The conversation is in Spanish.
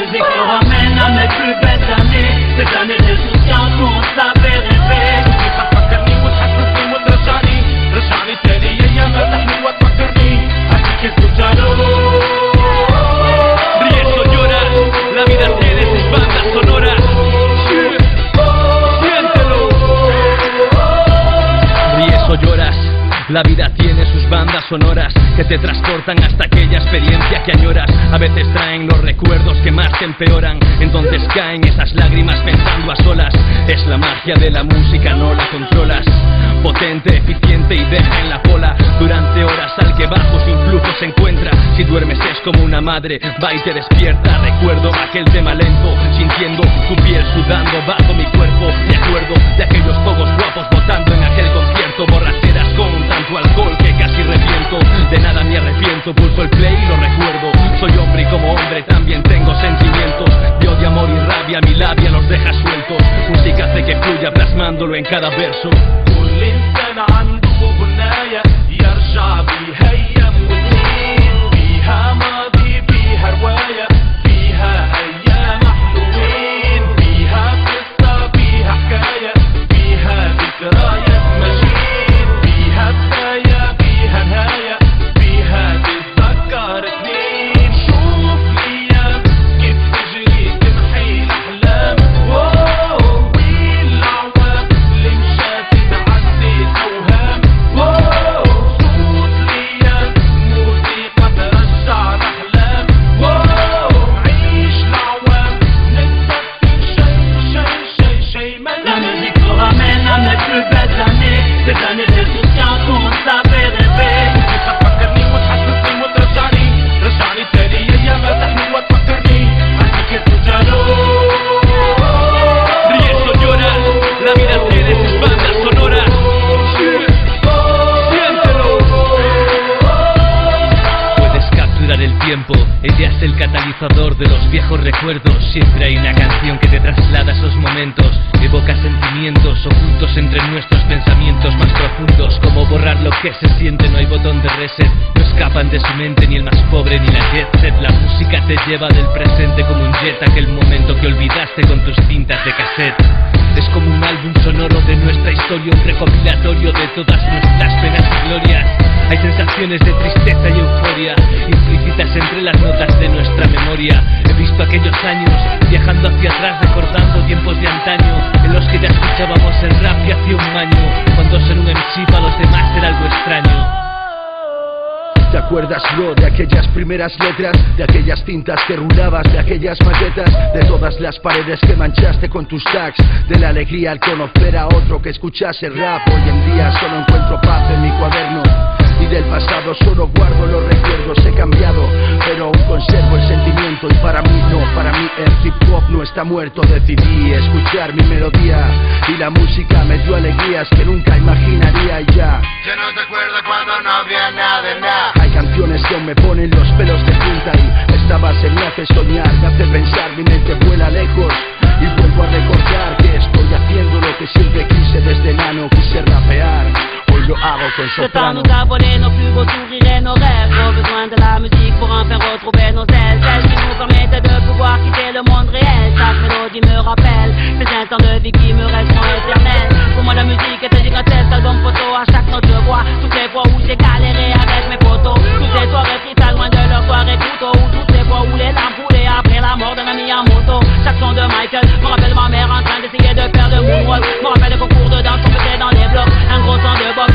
musique nous ramène à mes plus belles années. Ces années d'insouciance où on savait rêver. كيف تفكرني وتحسسني وترجعني تاني أيام تحلو وتفكرني así que escúchalo. Ríes o lloras, la vida tiene sus bandas sonoras. Siéntelo. Ríes o lloras, la vida tiene sus bandas sonoras que te transportan hasta aquella experiencia que añoras. A veces traen los recuerdos que más te empeoran. Entonces caen esas lágrimas pensando a solas. Es la magia de la música, no la controlas. Potente, eficiente y deja en la cola durante horas al que bajo su influjo se encuentra. Si duermes es como una madre, va y te despierta. Recuerdo aquel tema lento, sintiendo tu piel sudando bajo mi cuerpo. Me acuerdo de aquellos pocos guapos votando en aquel concierto. Borracheras con tanto alcohol que casi reviento. De nada me arrepiento, pulso el play y lo recuerdo. Soy hombre y como hombre también tengo sentimientos. De odio, amor y rabia, mi labia los deja sueltos. Música hace que fluya plasmándolo en cada verso. كل إنسان عنده بناية يرجع بيها أيام وسنين. فيها ماضي فيها رواية فيها أيام حلوين. فيها قصة فيها حكاية فيها ذكريات ماشيين. فيها بداية فيها نهاية فيها تتذكر سنين. شوف الأيام كيف تجري تمحي الأحلام. Ces années d'insouciance où on savait rêver. كيف تفكرني وتحسسني وترجعني تاني أيام تحلو وتفكرني así que escúchalo. Ríes o lloras, la vida tiene sus bandas sonoras. Siéntelo. Puedes capturar el tiempo, ella es el catalizador de los viejos recuerdos. Siempre hay una canción que te traslada a esos momentos. Evoca sentimientos ocultos entre nuestros pensamientos más profundos. Como borrar lo que se siente, no hay botón de reset. No escapan de su mente ni el más pobre ni la jet set. La música te lleva del presente como un jet a aquel momento que olvidaste con tus cintas de cassette. Es como un álbum sonoro de nuestra historia, un recopilatorio de todas nuestras penas y glorias. Hay sensaciones de tristeza y euforia implícitas entre las notas de nuestra memoria. He visto aquellos años viajando hacia atrás, recordando tiempos de antaño en los que ya escuchábamos el rap y hacía un año, cuando ser un MC para los demás era algo extraño. ¿Te acuerdas, bro, de aquellas primeras letras? De aquellas cintas que rulabas, de aquellas maquetas, de todas las paredes que manchaste con tus tags, de la alegría al conocer a otro que escuchase rap. Hoy en día solo encuentro paz en mi cuaderno y del pasado solo guardo los recuerdos. He cambiado, pero aún conservo el sentimiento. Y para mí no, para mí el hip hop no está muerto. Decidí escuchar mi melodía y la música me dio alegrías que nunca imaginaría. Y ya no te acuerdas cuando no había nada de nada. hay canciones que aún me ponen los pelos de punta. Y esta base me hace soñar, me hace pensar, mi mente vuela lejos y vuelvo a recordar que estoy haciendo lo que siempre quise desde enano. Quise rapear, hoy lo hago con Le temps soprano. nous a volé nos plus beaux sourires et nos rêves. Pas besoin de la musique pour en faire retrouver nos ailes. Celle qui nous permettait de pouvoir quitter le monde réel. Chaque mélodie me rappelle ces instants de vie qui me resteront éternels. Pour moi la musique est un gigantesque album photo. À chaque note je vois toutes les fois où j'ai galéré avec mes potos. Toutes les soirées tristes loin de leur soirée couteau. Toutes les fois où les larmes coulaient après la mort d'un ami en moto. Chaque son de Michael me rappelle ma mère en train d'essayer de faire le moonwalk. Me rappelle le concours de danse qu'on faisait dans les blocs. Un gros son de Bob